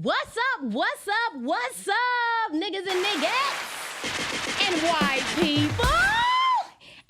What's up? What's up? What's up, niggas and niggas and white people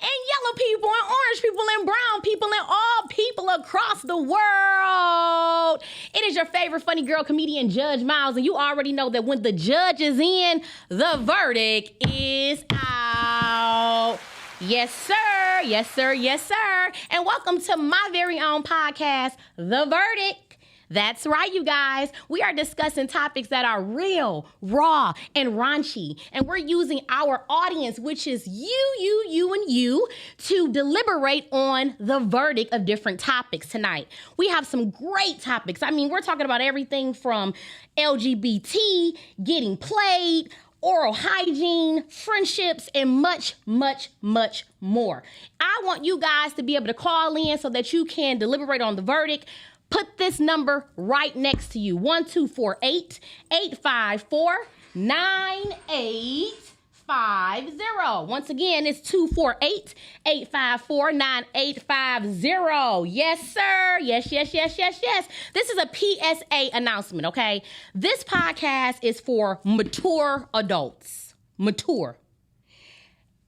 and yellow people and orange people and brown people and all people across the world. It is your favorite funny girl comedian, Judge Miles, and you already know that when the judge is in, the verdict is out. Yes, sir. Yes, sir. Yes, sir. And welcome to my very own podcast, The Verdict. That's right, you guys. We are discussing topics that are real, raw, and raunchy. And we're using our audience, which is you, and you, to deliberate on the verdict of different topics tonight. We have some great topics. I mean, we're talking about everything from LGBT, getting played, oral hygiene, friendships, and much, much, much more. I want you guys to be able to call in so that you can deliberate on the verdict. Put this number right next to you, 1248-854-9850. Once again, it's 248-854-9850. Yes, sir. Yes. This is a PSA announcement, okay? This podcast is for mature adults. Mature.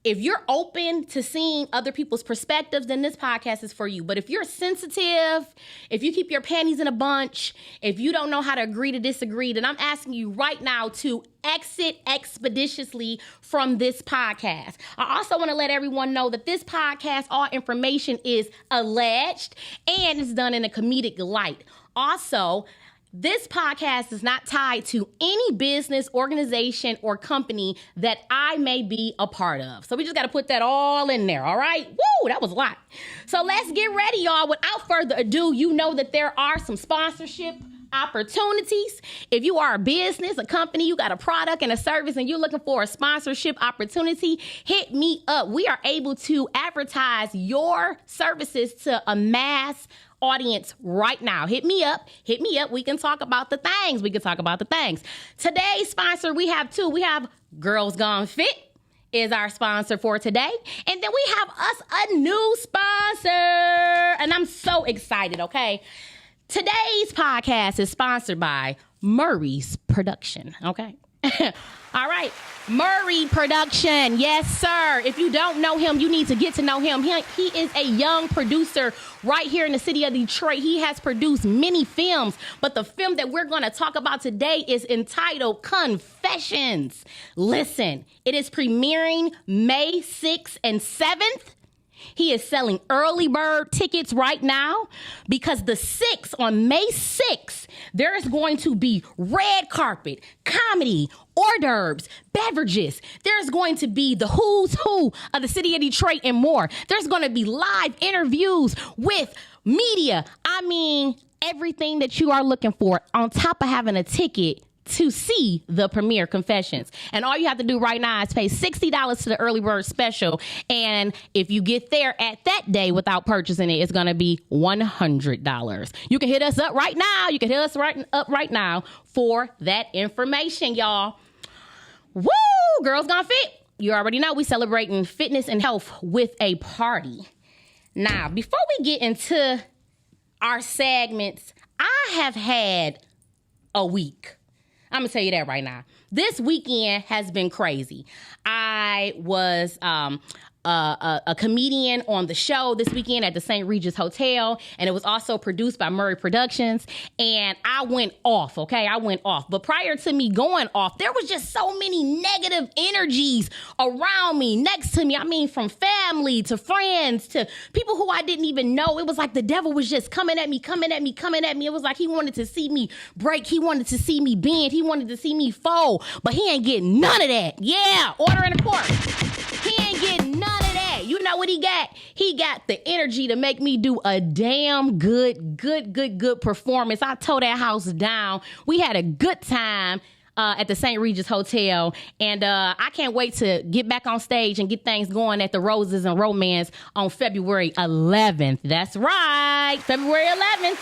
If you're open to seeing other people's perspectives, then this podcast is for you. But if you're sensitive, if you keep your panties in a bunch, if you don't know how to agree to disagree, then I'm asking you right now to exit expeditiously from this podcast. I also want to let everyone know that this podcast, all information is alleged and it's done in a comedic light. Also, this podcast is not tied to any business, organization, or company that I may be a part of. So we just got to put that all in there, all right? Woo, that was a lot. So let's get ready, y'all. Without further ado, you know that there are some sponsorship opportunities. If you are a business, a company, you got a product and a service, and you're looking for a sponsorship opportunity, hit me up. We are able to advertise your services to a mass audience right now. Hit me up. We can talk about the things. Today's sponsor, we have two. We have Girls Gone Fit is our sponsor for today. And then we have us a new sponsor. And I'm so excited, okay? Today's podcast is sponsored by Murray's Production, okay? All right, Murray Production, yes, sir. If you don't know him, you need to get to know him. He is a young producer right here in the city of Detroit. He has produced many films, but the film that we're going to talk about today is entitled Confessions. Listen, it is premiering May 6th and 7th. He is selling early bird tickets right now because on May 6th, there is going to be red carpet, comedy, hors d'oeuvres, beverages. There's going to be the who's who of the city of Detroit and more. There's going to be live interviews with media. I mean, everything that you are looking for on top of having a ticket to see the premiere Confessions. And all you have to do right now is pay $60 to the early bird special. And if you get there at that day without purchasing it, it's going to be $100. You can hit us up right now. Right now for that information, y'all. Woo! Girls Gone Fit. You already know we celebrating fitness and health with a party. Now, before we get into our segments, I have had a week. I'm going to tell you that right now. This weekend has been crazy. I was a comedian on the show this weekend at the St. Regis Hotel, and it was also produced by Murray Productions, and I went off, okay? But prior to me going off, there was just so many negative energies around me, next to me. I mean, from family to friends to people who I didn't even know. It was like the devil was just coming at me. It was like he wanted to see me break. He wanted to see me bend. He wanted to see me fold, but he ain't getting none of that. Yeah, order in the court. He ain't getting none of that. You know what he got? He got the energy to make me do a damn good performance. I tore that house down. We had a good time at the St. Regis Hotel, and I can't wait to get back on stage and get things going at the Roses and Romance on February 11th. That's right, February 11th.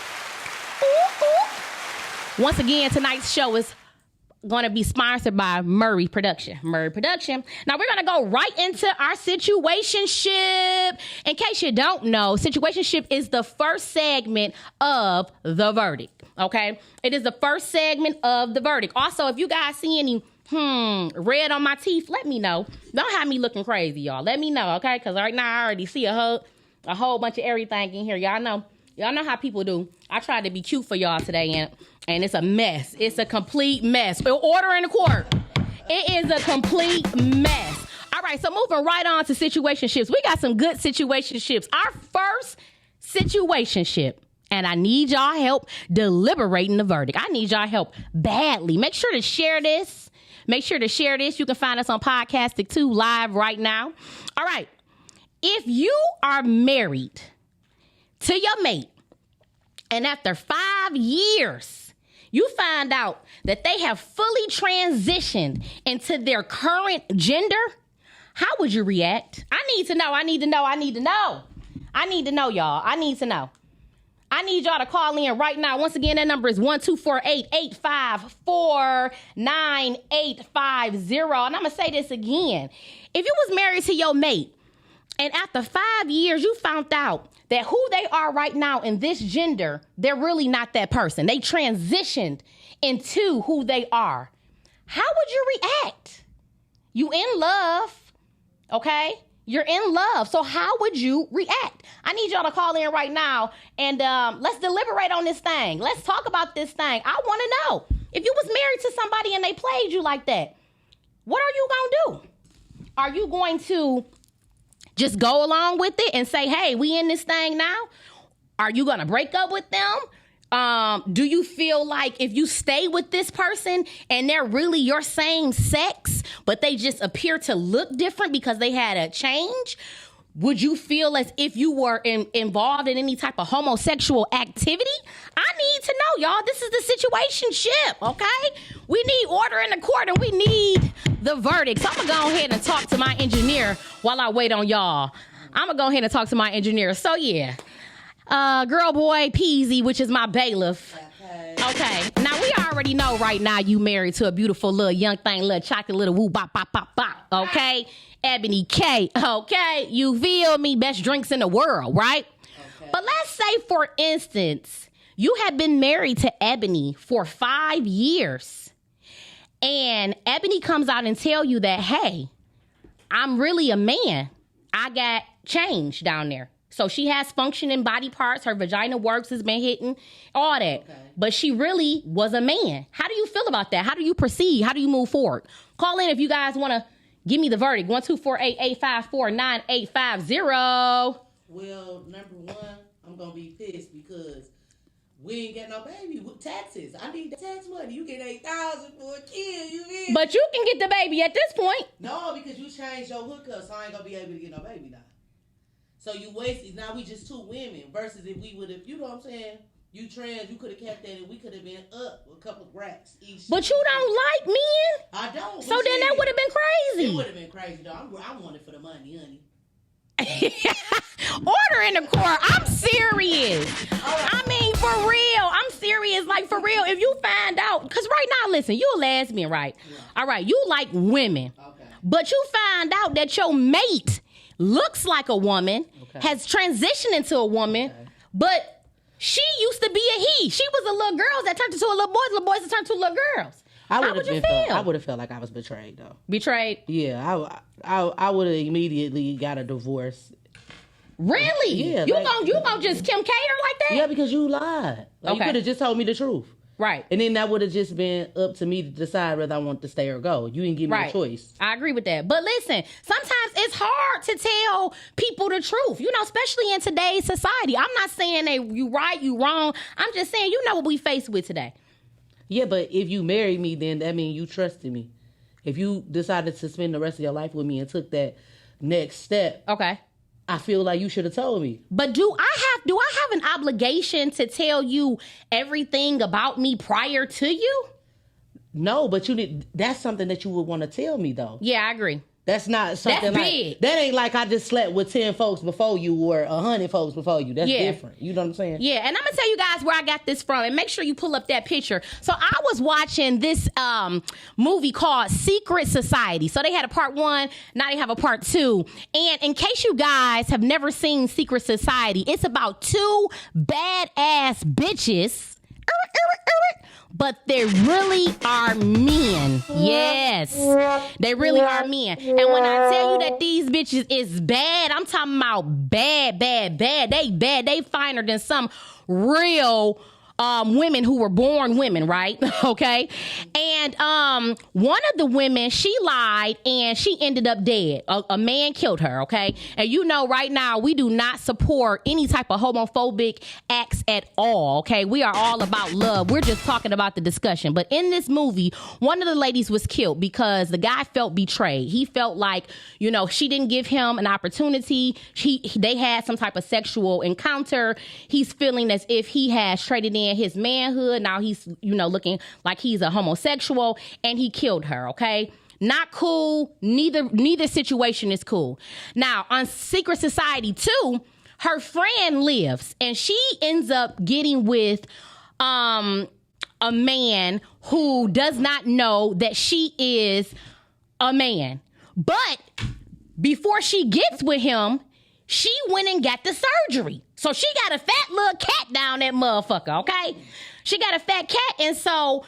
Ooh, ooh. Once again, tonight's show is going to be sponsored by Murray Production. Murray Production. Now, we're going to go right into our situationship. In case you don't know, situationship is the first segment of the verdict. Okay? It is the first segment of the verdict. Also, if you guys see any red on my teeth, let me know. Don't have me looking crazy, y'all. Let me know, okay? Because right now I already see a whole bunch of everything in here. Y'all know how people do. I tried to be cute for y'all today, and it's a mess. It's a complete mess. Order in the court. It is a complete mess. All right, so moving right on to situationships. We got some good situationships. Our first situationship, and I need y'all help deliberating the verdict. I need y'all help badly. Make sure to share this. You can find us on Podcastic 2 live right now. All right. If you are married to your mate, and after 5 years, you find out that they have fully transitioned into their current gender, how would you react? I need to know, y'all. I need to know. I need y'all to call in right now. Once again, that number is 1-248-854-9850. And I'm going to say this again. If you was married to your mate, and after 5 years, you found out that who they are right now in this gender, they're really not that person. They transitioned into who they are. How would you react? You in love, okay? You're in love. So how would you react? I need y'all to call in right now and let's deliberate on this thing. Let's talk about this thing. I want to know. If you was married to somebody and they played you like that, what are you going to do? Are you going to just go along with it and say, hey, we in this thing now? Are you going to break up with them? Do you feel like if you stay with this person and they're really your same sex, but they just appear to look different because they had a change? Would you feel as if you were involved in any type of homosexual activity? I need to know, y'all. This is the situationship, okay? We need order in the court and we need the verdict. So I'm going to go ahead and talk to my engineer while I wait on y'all. I'm going to go ahead and talk to my engineer. So, yeah. Girl boy Peasy, which is my bailiff. Okay. Now, we already know right now you married to a beautiful little young thing, little chocolate, little woo, bop, bop, bop, bop. Okay? Ebony K. Okay? You feel me? Best drinks in the world, right? Okay. But let's say, for instance, you have been married to Ebony for 5 years. And Ebony comes out and tell you that, hey, I'm really a man. I got changed down there. So she has functioning body parts. Her vagina works, has been hitting, all that. Okay. But she really was a man. How do you feel about that? How do you proceed? How do you move forward? Call in if you guys want to give me the verdict. 1-248-854-9850. Well, number one, I'm going to be pissed because we ain't got no baby with taxes. I need the tax money. You get $8,000 for a kid. You mean? But you can get the baby at this point. No, because you changed your hookup, so I ain't going to be able to get no baby now. So you wasted. Now we just two women versus if we would have, you know what I'm saying? You trans, you could have kept that and we could have been up a couple of racks each. But you don't like men? I don't. So then that would have been crazy. It would have been crazy, though. I want it for the money, honey. Order in the court. I'm serious. I mean, for real. I'm serious. Like, for real. If you find out, because right now, listen, you a lesbian, right? Yeah. All right. You like women. Okay. But you find out that your mate looks like a woman, has transitioned into a woman, but she used to be a he. She was a little girl that turned into a little boys that turned to little girls. How would you feel? I would have felt like I was betrayed, though. Betrayed? Yeah, I would have immediately got a divorce. Really? Yeah. You gonna just Kim K her like that? Yeah, because you lied. Like, you could have just told me the truth. Right. And then that would have just been up to me to decide whether I want to stay or go. You didn't give me a choice. I agree with that. But listen, sometimes it's hard to tell people the truth, you know, especially in today's society. I'm not saying that you right, you wrong. I'm just saying, you know what we faced with today. Yeah, but if you married me, then that means you trusted me. If you decided to spend the rest of your life with me and took that next step, okay, I feel like you should have told me. But do I have an obligation to tell you everything about me prior to you? No, but that's something that you would want to tell me, though. Yeah, I agree. That's not something That's big. like that. Ain't like I just slept with 10 folks before you or 100 folks before you. That's different. You know what I'm saying? Yeah, and I'm gonna tell you guys where I got this from, and make sure you pull up that picture. So I was watching this movie called Secret Society. So they had a part 1, now they have a part 2. And in case you guys have never seen Secret Society, it's about 2 badass bitches. But they really are men. Yes. They really are men. And when I tell you that these bitches is bad, I'm talking about bad. They bad. They finer than some real women who were born women, right? Okay. And one of the women, she lied and she ended up dead. A man killed her, okay? And you know right now we do not support any type of homophobic acts at all, okay? We are all about love. We're just talking about the discussion. But in this movie, one of the ladies was killed because the guy felt betrayed. He felt like, you know, she didn't give him an opportunity. They had some type of sexual encounter. He's feeling as if he has traded in his manhood. Now he's, you know, looking like he's a homosexual, and he killed her, okay? Not cool. Neither situation is cool. Now, on Secret Society 2, her friend lives, and she ends up getting with a man who does not know that she is a man. But before she gets with him, she went and got the surgery. So she got a fat little cat down that motherfucker, okay? She got a fat cat. And so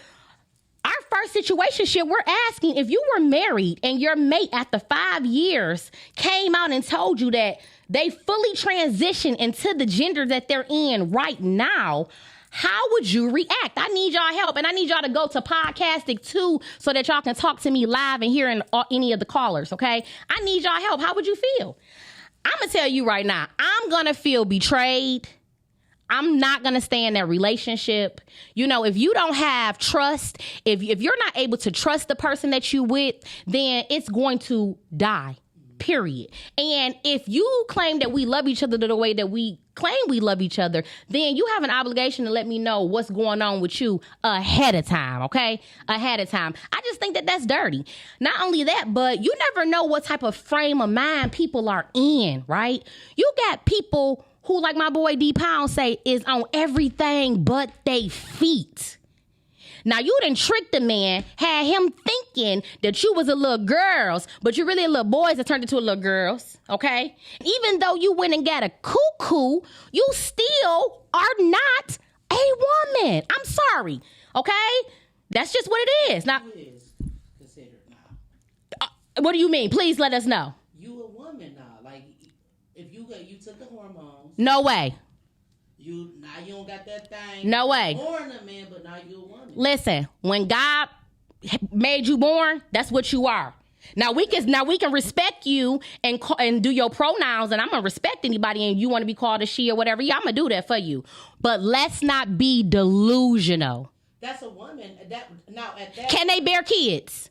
our first situationship, we're asking if you were married and your mate after 5 years came out and told you that they fully transitioned into the gender that they're in right now, how would you react? I need y'all help, and I need y'all to go to Podcastic too so that y'all can talk to me live and hear any of the callers, okay? I need y'all help. How would you feel? I'm going to tell you right now, I'm going to feel betrayed. I'm not going to stay in that relationship. You know, if you don't have trust, if you're not able to trust the person that you with, then it's going to die, period. And if you claim that we love each other the way that we claim we love each other, then you have an obligation to let me know what's going on with you ahead of time, okay? Ahead of time. I just think that that's dirty. Not only that, but you never know what type of frame of mind people are in, right? You got people who, like my boy D Pound say, is on everything but they feet. Now, you done tricked the man, had him thinking that you was a little girls, but you really a little boys that turned into a little girls, okay? Even though you went and got a cuckoo, you still are not a woman. I'm sorry, okay? That's just what it is. Now, Who is considered now? what do you mean? Please let us know. You a woman now. Like, if you took the hormones. No way. You don't got that thing. No way. Born a man, but now you a woman. Listen, when God made you born, that's what you are. Now we can respect you and do your pronouns, and I'm gonna respect anybody, and you want to be called a she or whatever. Yeah, I'm gonna do that for you. But let's not be delusional. That's a woman. Can they bear kids?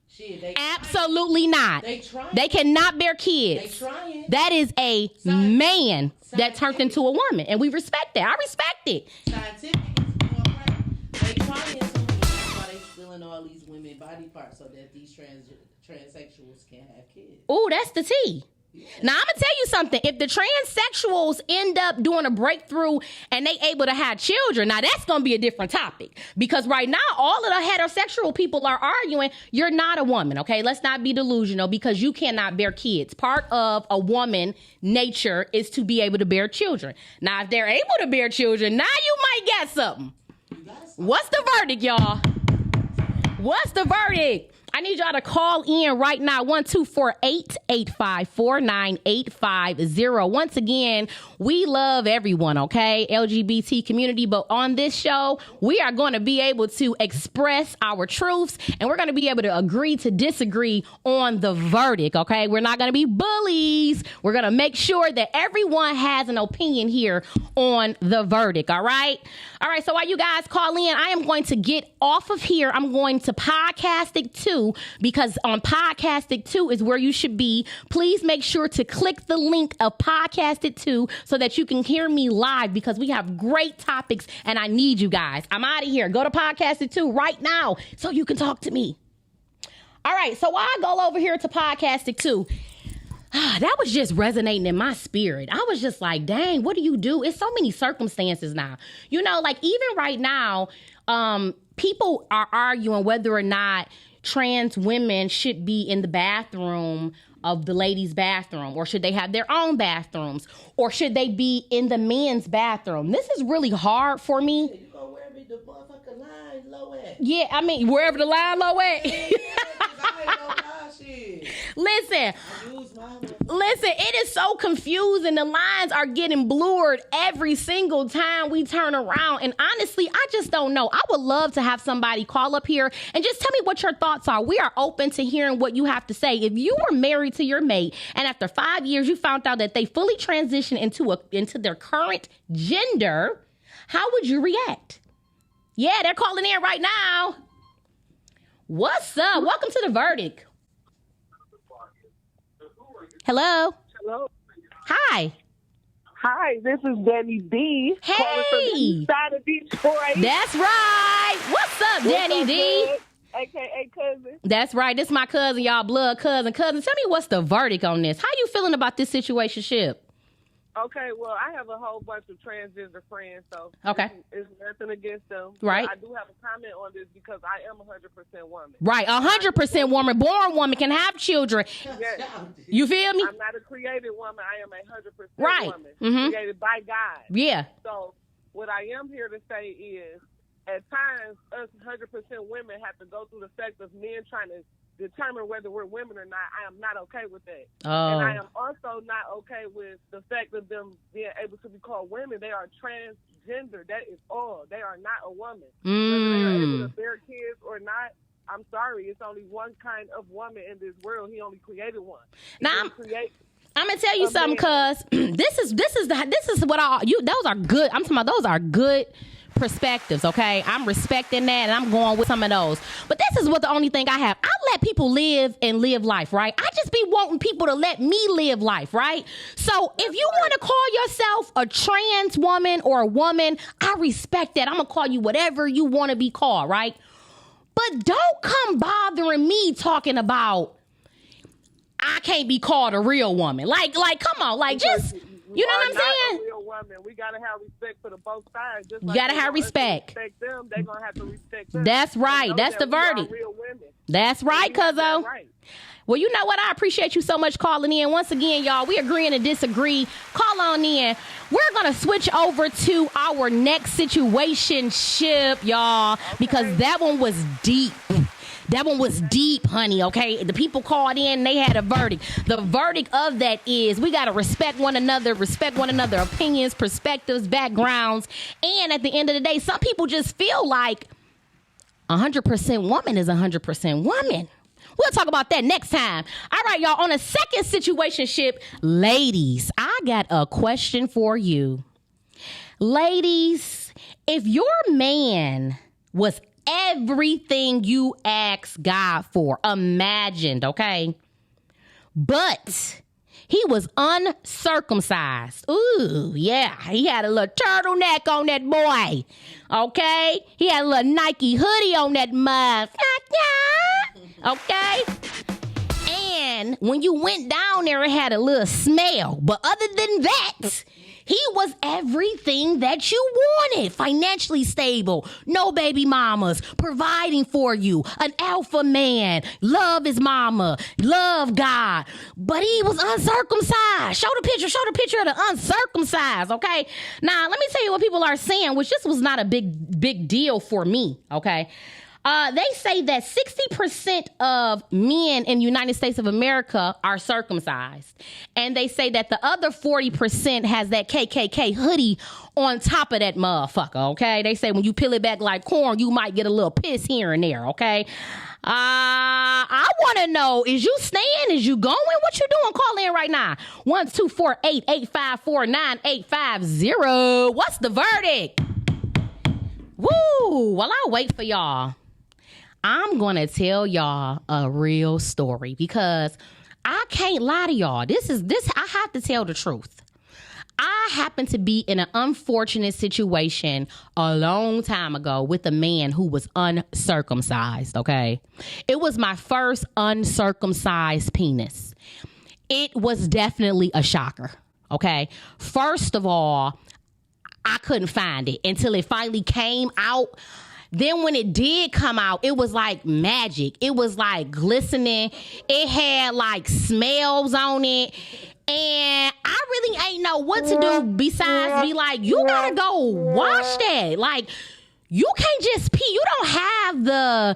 Shit, absolutely not. They cannot bear kids. They trying. That is a man that turned into a woman, and we respect that. I respect it. Scientific is more right. They trying to. That's why they stealing all these women body parts so that these transsexuals can't have kids. Oh, that's the tea. Yeah. Now, I'm going to tell you something. If the transsexuals end up doing a breakthrough and they able to have children, now that's going to be a different topic. Because right now, all of the heterosexual people are arguing, you're not a woman, okay? Let's not be delusional because you cannot bear kids. Part of a woman nature is to be able to bear children. Now, if they're able to bear children, now you might get something. What's the verdict, y'all? What's the verdict? I need y'all to call in right now, 1-248-854-9850. Once again, we love everyone, okay? LGBT community, but on this show, we are going to be able to express our truths, and we're going to be able to agree to disagree on the verdict, okay? We're not going to be bullies. We're going to make sure that everyone has an opinion here on the verdict, all right? All right, so while you guys call in, I am going to get off of here. I'm going to Podcastic 2, because on Podcastic 2 is where you should be. Please make sure to click the link of Podcastic 2 so that you can hear me live, because we have great topics and I need you guys. I'm out of here. Go to Podcastic 2 right now so you can talk to me. All right, so while I go over here to Podcastic too, that was just resonating in my spirit. I was just like, dang, what do you do? It's so many circumstances now. You know, like even right now, people are arguing whether or not trans women should be in the bathroom of the ladies' bathroom, or should they have their own bathrooms, or should they be in the men's bathroom. This is really hard for me. You go wherever the motherfucking line low at. Yeah, I mean, wherever the line low at. Listen, it is so confusing. The lines are getting blurred every single time we turn around. And honestly, I just don't know. I would love to have somebody call up here and just tell me what your thoughts are. We are open to hearing what you have to say. If you were married to your mate and after 5 years you found out that they fully transitioned into their current gender, how would you react? Yeah, they're calling in right now. What's up? Welcome to The Verdict. Hello. Hello. Hi. Hi, this is Danny D. Hey. Calling from the east side of Detroit. That's right. What's up, Danny D? Good? AKA cousin. That's right. This is my cousin, y'all. Blood cousin. Cousin, tell me what's the verdict on this? How you feeling about this situationship? Okay, well, I have a whole bunch of transgender friends, so Okay. it's nothing against them. Right. I do have a comment on this because I am 100% woman. Right. 100% woman. Born woman can have children. Yes. You feel me? I'm not a created woman. I am 100% Right. woman. Mhm. Created by God. Yeah. So what I am here to say is, at times, us 100% women have to go through the fact of men trying to determine whether we're women or not. I am not okay with that. And I am also not okay with the fact of them being able to be called women. They are transgender. That is all. They are not a woman. Whether they are able to bear kids or not, I'm sorry. It's only one kind of woman in this world. He only created one. Now, I'm gonna tell you something, cuz this is what those are good. I'm talking about those are good perspectives, okay? I'm respecting that and I'm going with some of those. But this is what the only thing I have. I let people live and live life, right? I just be wanting people to let me live life, right? So if you want to call yourself a trans woman or a woman, I respect that. I'm gonna call you whatever you want to be called, right? But don't come bothering me talking about I can't be called a real woman. Like, come on, like just you know what I'm saying? A real woman. We gotta have respect for the both sides. Just you gotta have respect. Respect them. They gonna have to respect them. That's right. That's the verdict. Real women. That's right, cuzzo. Right. Well, you know what? I appreciate you so much calling in. Once again, y'all, we agreeing to disagree. Call on in. We're going to switch over to our next situationship, y'all, because that one was deep. That one was deep, honey, okay? The people called in, they had a verdict. The verdict of that is we got to respect one another opinions, perspectives, backgrounds. And at the end of the day, some people just feel like 100% woman is 100% woman. We'll talk about that next time. All right, y'all, on a second situationship, ladies, I got a question for you. Ladies, if your man was everything you asked God for, imagined, okay? But he was uncircumcised. Ooh, yeah. He had a little turtleneck on that boy, okay? He had a little Nike hoodie on that mug, okay? And when you went down there, it had a little smell. But other than that, he was everything that you wanted. Financially stable, no baby mamas, providing for you, an alpha man, love his mama, love God. But he was uncircumcised. Show the picture of the uncircumcised, okay? Now, let me tell you what people are saying, which this was not a big deal for me, okay? They say that 60% of men in the United States of America are circumcised. And they say that the other 40% has that KKK hoodie on top of that motherfucker, okay? They say when you peel it back like corn, you might get a little piss here and there, okay? I want to know, is you staying? Is you going? What you doing? Call in right now. 1-248-854-9850. What's the verdict? Woo! While I wait for y'all, I'm going to tell y'all a real story because I can't lie to y'all. I have to tell the truth. I happened to be in an unfortunate situation a long time ago with a man who was uncircumcised, okay? It was my first uncircumcised penis. It was definitely a shocker, okay? First of all, I couldn't find it until it finally came out. Then when it did come out, it was like magic. It was like glistening. It had like smells on it. And I really ain't know what to do besides be like, you gotta go wash that. Like, you can't just pee. You don't have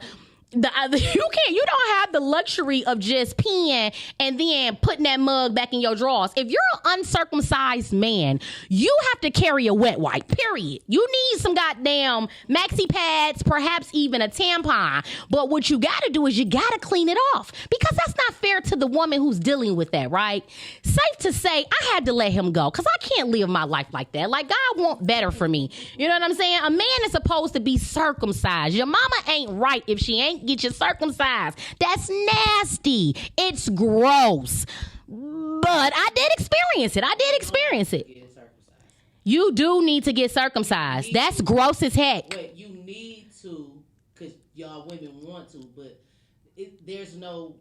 you don't have the luxury of just peeing and then putting that mug back in your drawers. If you're an uncircumcised man, you have to carry a wet wipe, period. You need some goddamn maxi pads, perhaps even a tampon. But what you gotta do is you gotta clean it off, because that's not fair to the woman who's dealing with that, right? Safe to say, I had to let him go, because I can't live my life like that. Like, God want better for me. You know what I'm saying? A man is supposed to be circumcised. Your mama ain't right if she ain't get you circumcised. That's nasty. It's gross. But I did experience it. You do need to get circumcised. That's gross as heck. Wait, you need to, because y'all women want to, but there's no...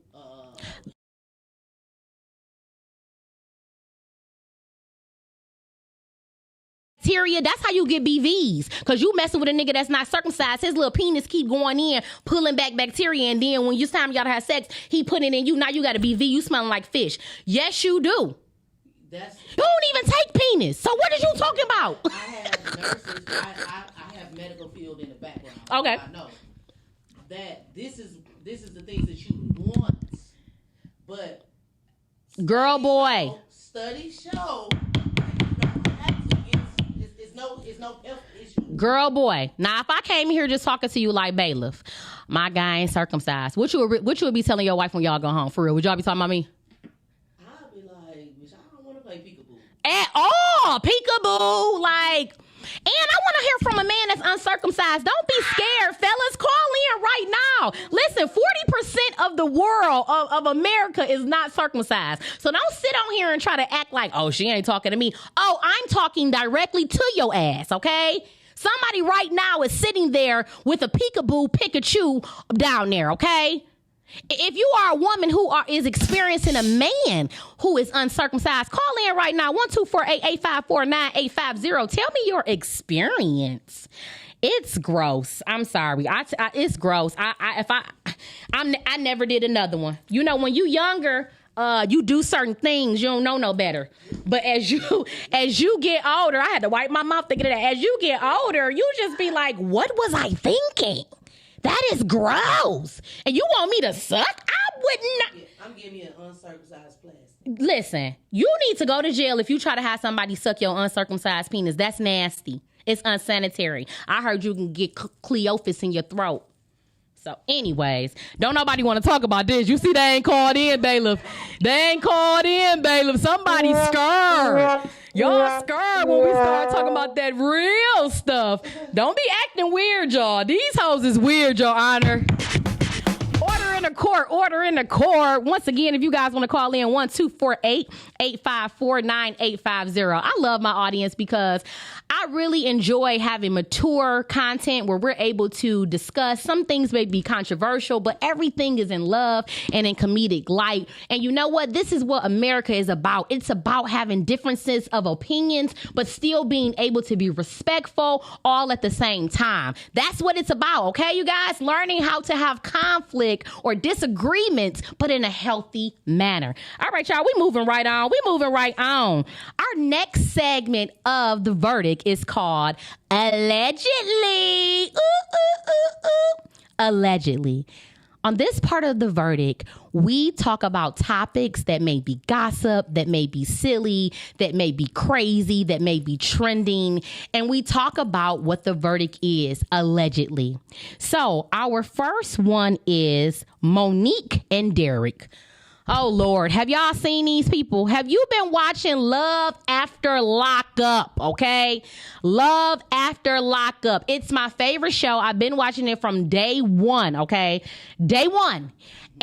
That's how you get BVs, because you messing with a nigga that's not circumcised. His little penis keep going in, pulling back bacteria, and then when it's time y'all to have sex, he put it in you. Now you got a BV. You smelling like fish. Yes, you do. You don't even take penis. So what is you talking about? I have nurses. I have medical field in the background. Okay. I know that this is the things that you want, but girl, boy, studies show. It's no health issue. Girl, boy. Now, if I came here just talking to you like bailiff, my guy ain't circumcised, what you would be telling your wife when y'all go home? For real, would y'all be talking about me? I'd be like, bitch, I don't want to play peekaboo. At all, peekaboo, like. And I want to hear from a man that's uncircumcised. Don't be scared, fellas. Call in right now. Listen, 40% of the world of America is not circumcised. So don't sit on here and try to act like, oh, she ain't talking to me. Oh, I'm talking directly to your ass, okay? Somebody right now is sitting there with a peekaboo Pikachu down there, okay? If you are a woman who is experiencing a man who is uncircumcised, call in right now, 1-248-854-9850. Tell me your experience. It's gross. I'm sorry. It's gross. I never did another one. You know, when you younger, you do certain things, you don't know no better. But as you get older, I had to wipe my mouth thinking of that. As you get older, you just be like, what was I thinking? That is gross. And you want me to suck? I would not. Yeah, I'm giving you an uncircumcised plastic. Listen, you need to go to jail if you try to have somebody suck your uncircumcised penis. That's nasty. It's unsanitary. I heard you can get Cleophas in your throat. So anyways, don't nobody want to talk about this. You see, they ain't called in, bailiff. Somebody's scared. Y'all scared when we start talking about that real stuff. Don't be acting weird, y'all. These hoes is weird, Your Honor. Order in the court. Once again, if you guys want to call in, 1-248-854-9850. I love my audience because I really enjoy having mature content where we're able to discuss. Some things may be controversial, but everything is in love and in comedic light. And you know what? This is what America is about. It's about having differences of opinions, but still being able to be respectful all at the same time. That's what it's about, okay, you guys? Learning how to have conflict or disagreements, but in a healthy manner. All right, y'all, we moving right on. Our next segment of the verdict is called Allegedly. Allegedly. On this part of the verdict, we talk about topics that may be gossip, that may be silly, that may be crazy, that may be trending, and we talk about what the verdict is, allegedly. So our first one is Monique and Derek. Oh, Lord. Have y'all seen these people? Have you been watching Love After Lockup, okay? Love After Lockup. It's my favorite show. I've been watching it from day one, okay? Day one.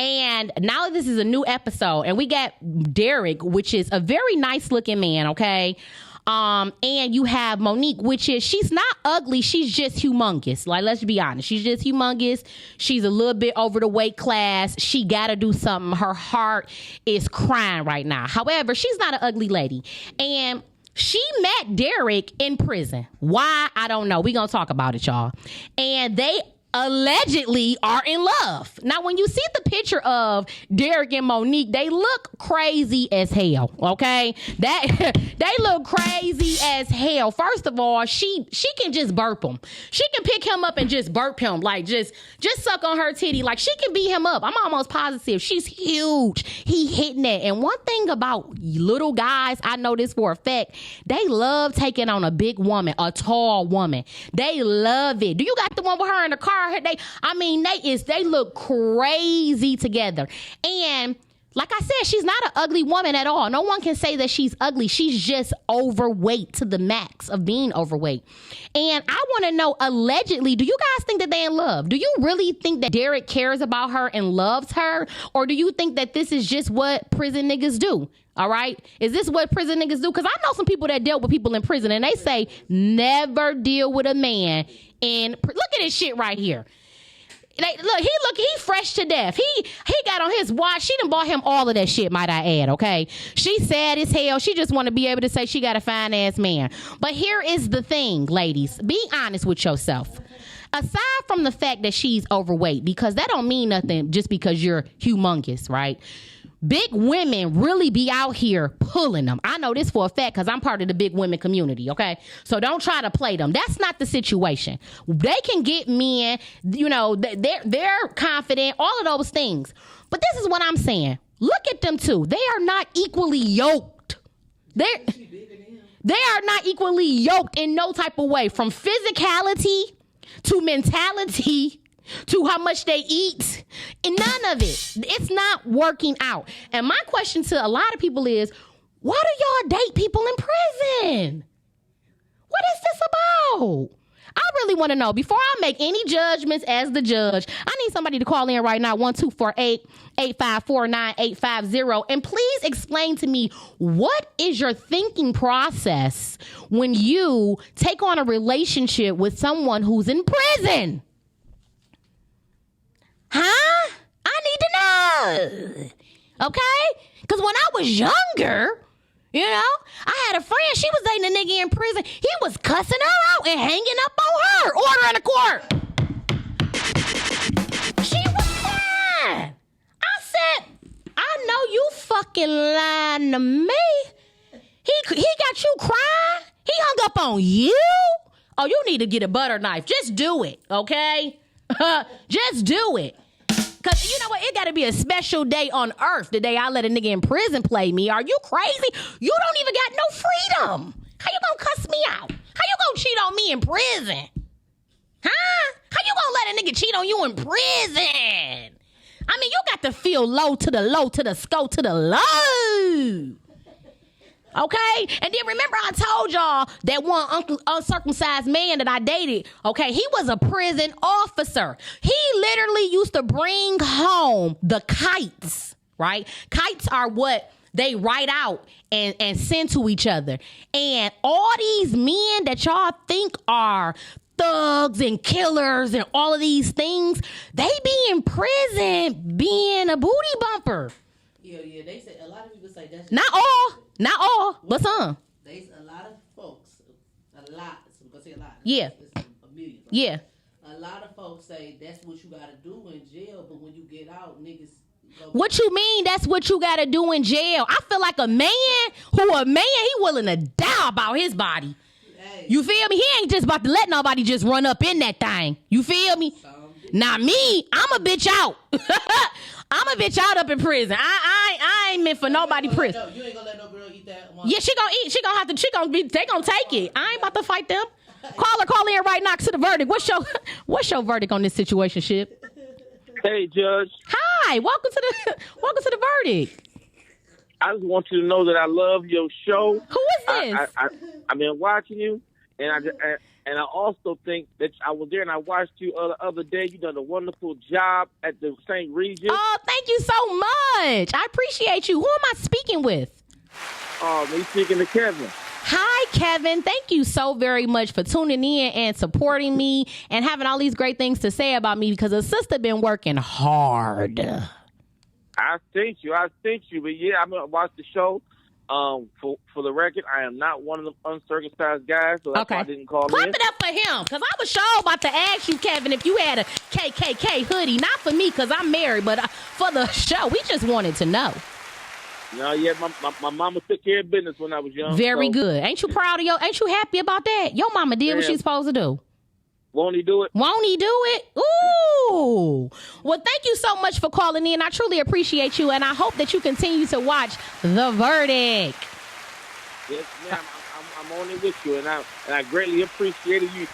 And now this is a new episode. And we got Derek, which is a very nice looking man, okay? And you have Monique, which is, she's not ugly. She's just humongous. Like, let's be honest. She's just humongous. She's a little bit over the weight class. She got to do something. Her heart is crying right now. However, she's not an ugly lady. And she met Derek in prison. Why? I don't know. We're going to talk about it, y'all. And they allegedly are in love. Now, when you see the picture of Derek and Monique, they look crazy as hell. Okay, they look crazy as hell. First of all, she can just burp him. She can pick him up and just burp him, like just suck on her titty. Like, she can beat him up. I'm almost positive. She's huge. He hitting it. And one thing about little guys, I know this for a fact, they love taking on a big woman, a tall woman. They love it. Do you got the one with her in the car? They look crazy together. And like I said, she's not an ugly woman at all. No one can say that she's ugly. She's just overweight to the max of being overweight. And I want to know, allegedly, do you guys think that they're in love? Do you really think that Derek cares about her and loves her? Or do you think that this is just what prison niggas do? All right. Is this what prison niggas do? Because I know some people that dealt with people in prison and they say never deal with a man in. Look at this shit right here. He fresh to death. He got on his watch. She done bought him all of that shit, might I add, okay? She sad as hell. She just want to be able to say she got a fine ass man. But here is the thing, ladies. Be honest with yourself. Aside from the fact that she's overweight, because that don't mean nothing just because you're humongous, right? Big women really be out here pulling them. I know this for a fact because I'm part of the big women community, okay? So don't try to play them. That's not the situation. They can get men, they're confident, all of those things. But this is what I'm saying. Look at them two. They are not equally yoked. They are not equally yoked in no type of way, from physicality to mentality to how much they eat, and none of it. It's not working out. And my question to a lot of people is, why do y'all date people in prison? What is this about? I really want to know. Before I make any judgments as the judge, I need somebody to call in right now, 1-248-854-9850. And please explain to me, what is your thinking process when you take on a relationship with someone who's in prison? Huh? I need to know. Okay? Because when I was younger, I had a friend. She was dating a nigga in prison. He was cussing her out and hanging up on her. Order in the court. She was fine. I said, I know you fucking lying to me. He got you crying. He hung up on you. Oh, you need to get a butter knife. Just do it, okay? Just do it. Because you know what? It got to be a special day on earth the day I let a nigga in prison play me. Are you crazy? You don't even got no freedom. How you going to cuss me out? How you going to cheat on me in prison? Huh? How you going to let a nigga cheat on you in prison? I mean, you got to feel low to the low to the scope to the low. Okay? And then remember I told y'all that one uncircumcised man that I dated, okay, he was a prison officer. He literally used to bring home the kites, right? Kites are what they write out and send to each other. And all these men that y'all think are thugs and killers and all of these things, they be in prison being a booty bumper. Yeah, they say, a lot of people say that's not all, but some. There's a lot of folks, so I'm gonna say a lot. Yeah. It's a million. Yeah. A lot of folks say that's what you gotta do in jail, but when you get out, niggas. What you mean that's what you gotta do in jail? I feel like a man, he willing to die about his body. Hey. You feel me? He ain't just about to let nobody just run up in that thing. You feel me? Not me. I'm a bitch out. I'm a bitch out up in prison. I ain't meant for nobody prison. You ain't gonna let no girl eat that one. Yeah, she gonna eat. They gonna take it. I ain't about to fight them. Call in right now to the verdict. What's your verdict on this situation, Ship? Hey, Judge. Hi. Welcome to the verdict. I just want you to know that I love your show. Who is this? I've been watching you, and I also think that I was there and I watched you the other day. You done a wonderful job at the St. Regis. Oh, thank you so much. I appreciate you. Who am I speaking with? Me speaking to Kevin. Hi, Kevin. Thank you so very much for tuning in and supporting me and having all these great things to say about me because a sister been working hard. I thank you. But yeah, I'm gonna watch the show. For the record, I am not one of the uncircumcised guys, so that's why I didn't call Clap in. it up for him, because I was sure about to ask you, Kevin, if you had a KKK hoodie. Not for me, because I'm married, but for the show. We just wanted to know. No, yeah, my mama took care of business when I was young. Very good. Ain't you proud of ain't you happy about that? Your mama did what she's supposed to do. Won't he do it? Won't he do it? Ooh. Well, thank you so much for calling in. I truly appreciate you, and I hope that you continue to watch The Verdict. Yes, ma'am. I'm on it with you, and I greatly appreciate you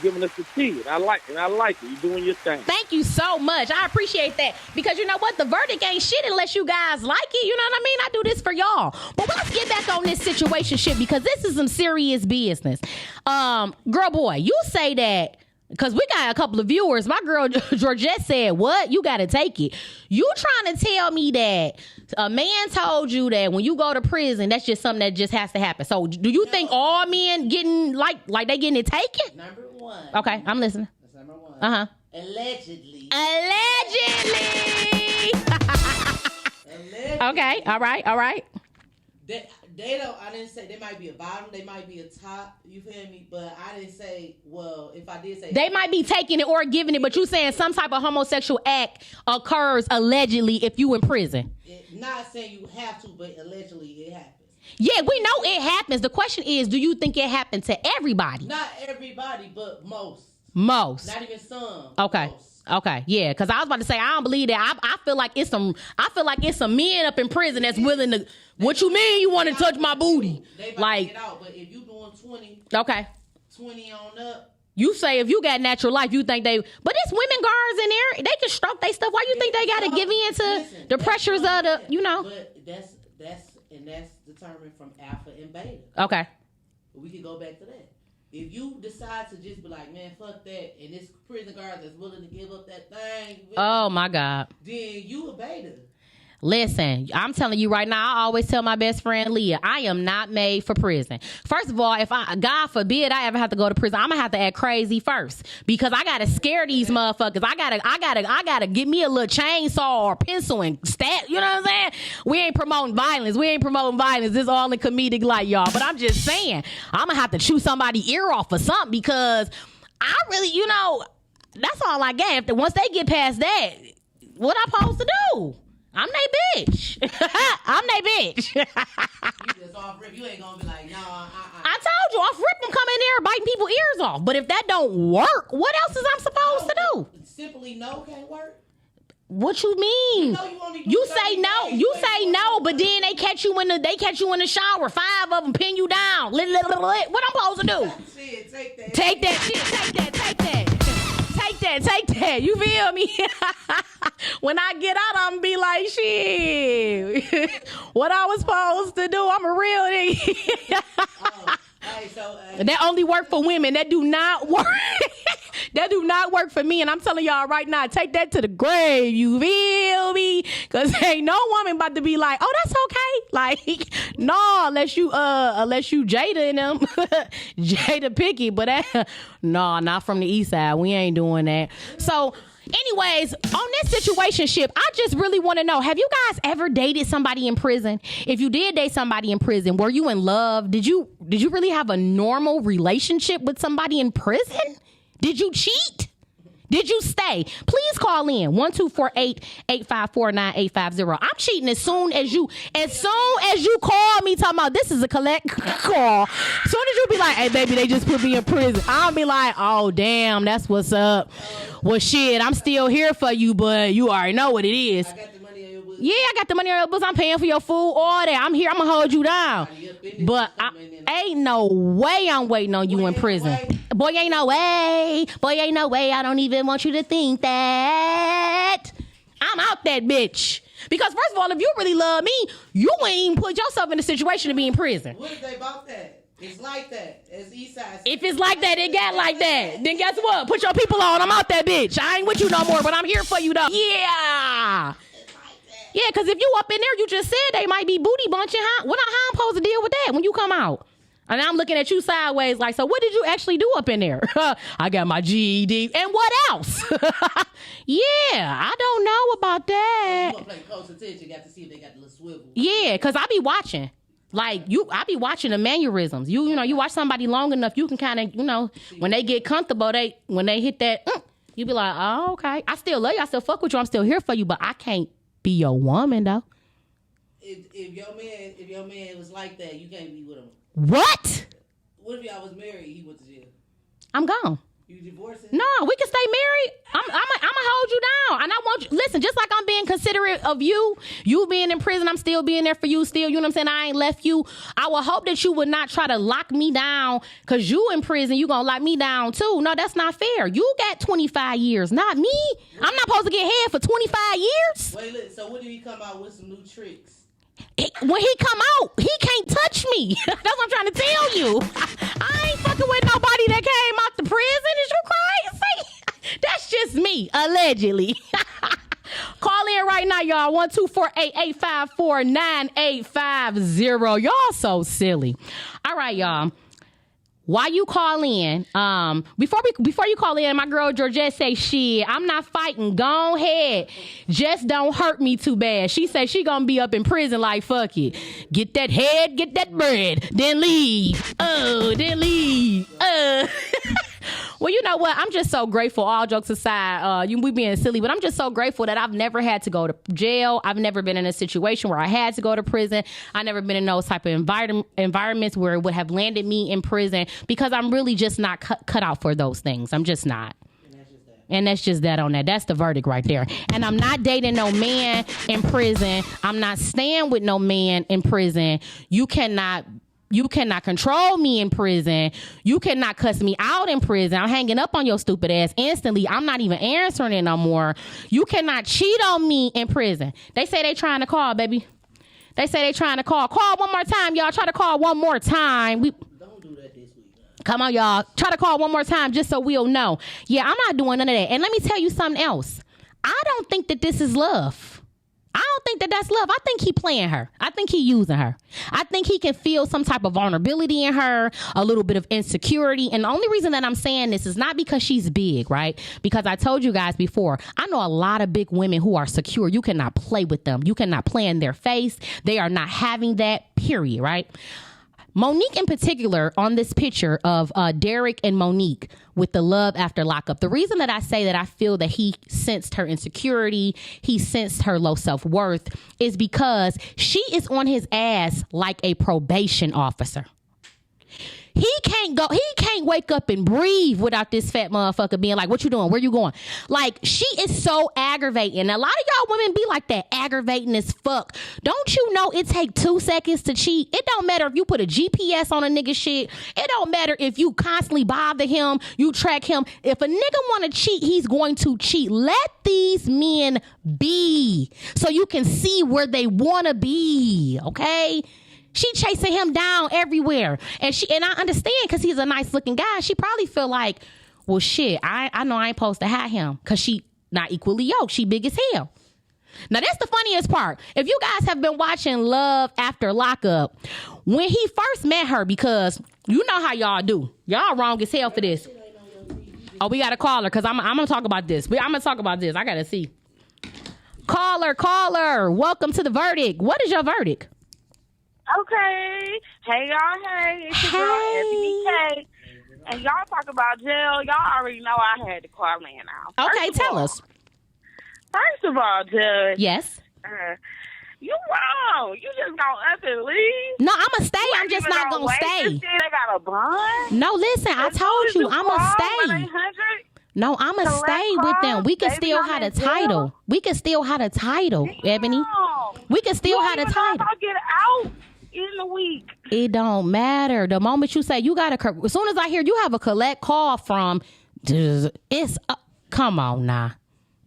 giving us the tea. And I like it. You're doing your thing. Thank you so much. I appreciate that because you know what? The verdict ain't shit unless you guys like it. You know what I mean? I do this for y'all. But let's get back on this situation shit because this is some serious business. Girl, boy, you say that. Because we got a couple of viewers. My girl, Georgette, said, what? You got to take it. You trying to tell me that a man told you that when you go to prison, that's just something that just has to happen. So do you think all men getting, like they getting it taken? Number one. Okay, I'm listening. That's number one. Uh-huh. Allegedly. Okay, all right. They don't, I didn't say, they might be a bottom, they might be a top, you feel me? But I didn't say, well, if I did say... They might be taking it or giving it, but you saying some type of homosexual act occurs allegedly if you in prison. Not saying you have to, but allegedly it happens. Yeah, we know it happens. The question is, do you think it happened to everybody? Not everybody, but most. Most. Not even some. Okay. Most. Okay, yeah, because I was about to say I don't believe that. I feel like it's some men up in prison that's willing to. What you mean you want to touch my booty? They like, get out, but if you doing 20, okay, 20 on up. You say if you got natural life, you think they. But it's women guards in there. They can stroke their stuff. Why you think they got to give in to the pressures of the? You know. But that's determined from alpha and beta. Okay. We could go back to that. If you decide to just be like, man, fuck that, and this prison guard that's willing to give up that thing, oh my God, then you a beta. Listen, I'm telling you right now, I always tell my best friend Leah, I am not made for prison. First of all, if God forbid I ever have to go to prison, I'm gonna have to act crazy first because I gotta scare these motherfuckers. I gotta get me a little chainsaw or pencil and stab. You know what I'm saying? We ain't promoting violence. This is all in comedic light, y'all. But I'm just saying, I'm gonna have to chew somebody's ear off or something because I really, that's all I got. Once they get past that, what I supposed to do? I'm they bitch. I'm they bitch. You just off rip. You ain't gonna be like, no. I told you, off rip them come in there biting people's ears off. But if that don't work, what else is I'm supposed to do? Simply no can't work. What you mean? You say no. You say no, but then they catch you in the shower. 5 of them pin you down. What I'm supposed to do? Shit, take that. Take that shit. Take that. Take that. You feel me? When I get out, I'm gonna be like, shit. What I was supposed to do? I'm a real nigga. That only work for women. That do not work. That do not work for me. And I'm telling y'all right now, take that to the grave. You feel me? Because ain't no woman about to be like, oh, that's okay. Like, no, unless you Jada and them. Jada Pickett. But no, not from the east side. We ain't doing that. So anyways, on this situationship, I just really want to know, have you guys ever dated somebody in prison? If you did date somebody in prison, were you in love? Did you really have a normal relationship with somebody in prison? Did you cheat? Did you stay? Please call in 1-248-854-9850. I'm cheating as soon as you call me talking about this is a collect call. As soon as you be like, hey baby, they just put me in prison, I'll be like, oh damn, that's what's up. Well shit, I'm still here for you, but you already know what it is. I got the money on your books. Yeah, I got the money on your books. I'm paying for your food, all that. I'm here. I'm gonna hold you down. But ain't no way I'm waiting on you in prison. Boy, ain't no way. I don't even want you to think that. I'm out that bitch. Because first of all, if you really love me, you wouldn't even put yourself in a situation to be in prison. What if they bought that? It's like that. It's east side. If it's like that, it got like that. Then guess what? Put your people on. I'm out that bitch. I ain't with you no more, but I'm here for you though. Yeah. Yeah, because if you up in there, you just said they might be booty bunching. How I'm supposed to deal with that when you come out? And I'm looking at you sideways like, so what did you actually do up in there? I got my GED. And what else? Yeah, I don't know about that. You gonna play close attention, got to see if they got the little swivel. Yeah, because I be watching. Like, I be watching the mannerisms. You know, you watch somebody long enough, you can kind of, you know, when they get comfortable, when they hit that, you be like, oh, okay. I still love you. I still fuck with you. I'm still here for you, but I can't be your woman, though. If your man was like that, you can't be with him. What? What if y'all was married? He went to jail. I'm gone. You divorcing? No, we can stay married. I'm gonna hold you down, and I want you. Listen, just like I'm being considerate of you being in prison, I'm still being there for you. Still, you know what I'm saying? I ain't left you. I will hope that you would not try to lock me down because you in prison. You gonna lock me down too? No, that's not fair. You got 25 years, not me. I'm not supposed to get head for 25 years. Wait, look. So when did he come out with some new tricks? When he come out, he can't touch me. That's what I'm trying to tell you. I ain't fucking with nobody that came out the prison. Is you crazy? That's just me, allegedly. Call in right now, y'all. 1-248-854-9850. Y'all so silly. All right, y'all. While you call in, before you call in, my girl Georgette say, shit, I'm not fighting. Go ahead. Just don't hurt me too bad. She said she gonna be up in prison like, fuck it. Get that head, get that bread, then leave. Then leave. Well, you know what? I'm just so grateful, all jokes aside, we being silly, but I'm just so grateful that I've never had to go to jail. I've never been in a situation where I had to go to prison. I've never been in those type of environments where it would have landed me in prison because I'm really just not cut out for those things. I'm just not. And that's just that on that. That's the verdict right there. And I'm not dating no man in prison. I'm not staying with no man in prison. You cannot control me in prison. You cannot cuss me out in prison. I'm hanging up on your stupid ass instantly. I'm not even answering it no more. You cannot cheat on me in prison. They say they trying to call, baby. They say they trying to call. Call one more time, y'all. Try to call one more time. Don't do that this week. Come on, y'all. Try to call one more time just so we'll know. Yeah, I'm not doing none of that. And let me tell you something else. I don't think that this is love. I don't think that that's love. I think he playing her. I think he using her. I think he can feel some type of vulnerability in her, a little bit of insecurity. And the only reason that I'm saying this is not because she's big, right? Because I told you guys before, I know a lot of big women who are secure. You cannot play with them. You cannot play in their face. They are not having that, period, right? Monique in particular on this picture of Derek and Monique with the love after lockup. The reason that I say that I feel that he sensed her insecurity, he sensed her low self-worth is because she is on his ass like a probation officer. He can't wake up and breathe without this fat motherfucker being like, what you doing? Where you going? Like, she is so aggravating. A lot of y'all women be like that, aggravating as fuck. Don't you know it take 2 seconds to cheat? It don't matter if you put a GPS on a nigga shit. It don't matter if you constantly bother him, you track him. If a nigga want to cheat, he's going to cheat. Let these men be so you can see where they want to be, okay? She chasing him down everywhere. And I understand because he's a nice looking guy. She probably feel like, well, shit, I know I ain't supposed to have him because she not equally yoked. She big as hell. Now, that's the funniest part. If you guys have been watching Love After Lockup, when he first met her, because you know how y'all do. Y'all wrong as hell for this. Oh, we got to call her because I'm going to talk about this. I'm going to talk about this. I got to see. Caller. Welcome to the verdict. What is your verdict? Okay. Hey, y'all. Hey, it's your girl, Ebony K. And y'all talk about jail. Y'all already know I had to call in now. Okay, tell us. First of all, Judge. Yes. You wrong. You just gonna up and leave? No, I'm gonna stay. I'm just not gonna stay. They got a bond? No, listen. I told you I'm gonna stay. No, I'm gonna stay with them. We can still have the title. We can still have the title, Ebony. We can still have the title. I'll get out in the week. It don't matter. The moment you say you got to, as soon as I hear you have a collect call from, it's come on now.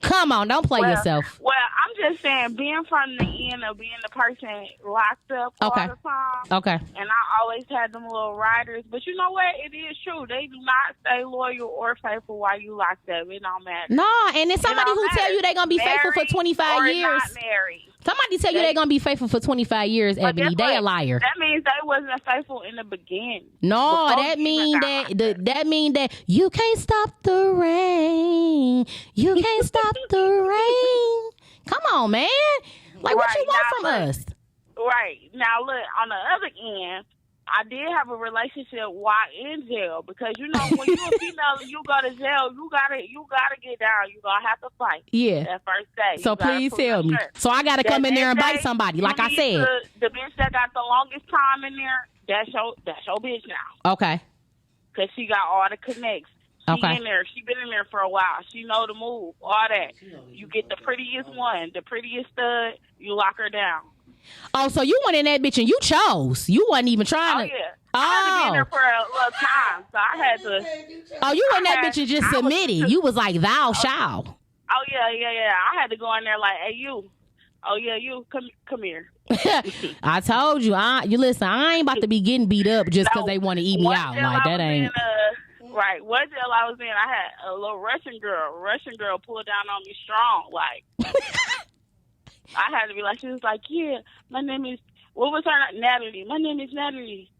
Come on, don't play yourself. Well, I'm just saying, being from the end of being the person locked up all the time. Okay. And I always had them little riders. But you know what? It is true. They do not stay loyal or faithful while you locked up. It don't matter. No, and it's somebody who tell you they're going to be faithful for 25 years. Not married. Somebody tell you they're gonna be faithful for 25 years, Ebony. They a liar. That means they wasn't faithful in the beginning. No, that mean that mean that you can't stop the rain. You can't stop the rain. Come on, man. Like, what you want from us? Right. Now, look, on the other end, I did have a relationship while in jail because, you know, when you're a female and you go to jail, you gotta get down. You're going to have to fight. Yeah. That first day. So please tell me. So I got to come in there and bite somebody, like I said. The bitch that got the longest time in there, that's your bitch now. Okay. Because she got all the connects. She Okay. in there. She been in there for a while. She know the move, all that. You get the prettiest one, the prettiest stud, you lock her down. Oh, so you went in that bitch and you chose. You wasn't even trying to. Oh, yeah. I had to be in there for a little time, so I had to. Oh, you went in that bitch and just submitted. You was like, thou shalt. Oh, yeah. I had to go in there like, hey, you. Oh, yeah, you. Come here. I told you. You listen, I ain't about to be getting beat up just because they want to eat me out. Like, that ain't. Right. What jail I was in, I had a little Russian girl. Russian girl pulled down on me strong. Like, I had to be like, she was like, yeah, my name is, what was her name? Natalie. My name is Natalie.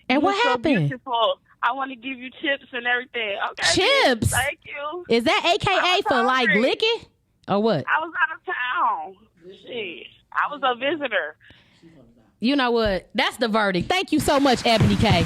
And what happened? So beautiful. I want to give you chips and everything. Okay. Chips? Thank you. Is that AKA for like licking? Or what? I was out of town. Shit. I was a visitor. You know what? That's the verdict. Thank you so much, Ebony K.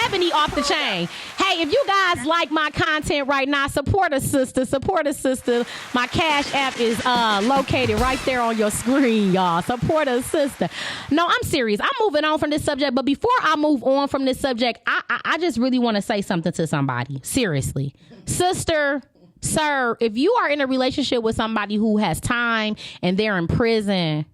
Ebony off the chain. Hey, if you guys like my content right now, support a sister. Support a sister. My Cash App is located right there on your screen, y'all. Support a sister. No, I'm serious. I'm moving on from this subject. But before I move on from this subject, I just really want to say something to somebody. Seriously. Sister, sir, if you are in a relationship with somebody who has time and they're in prison,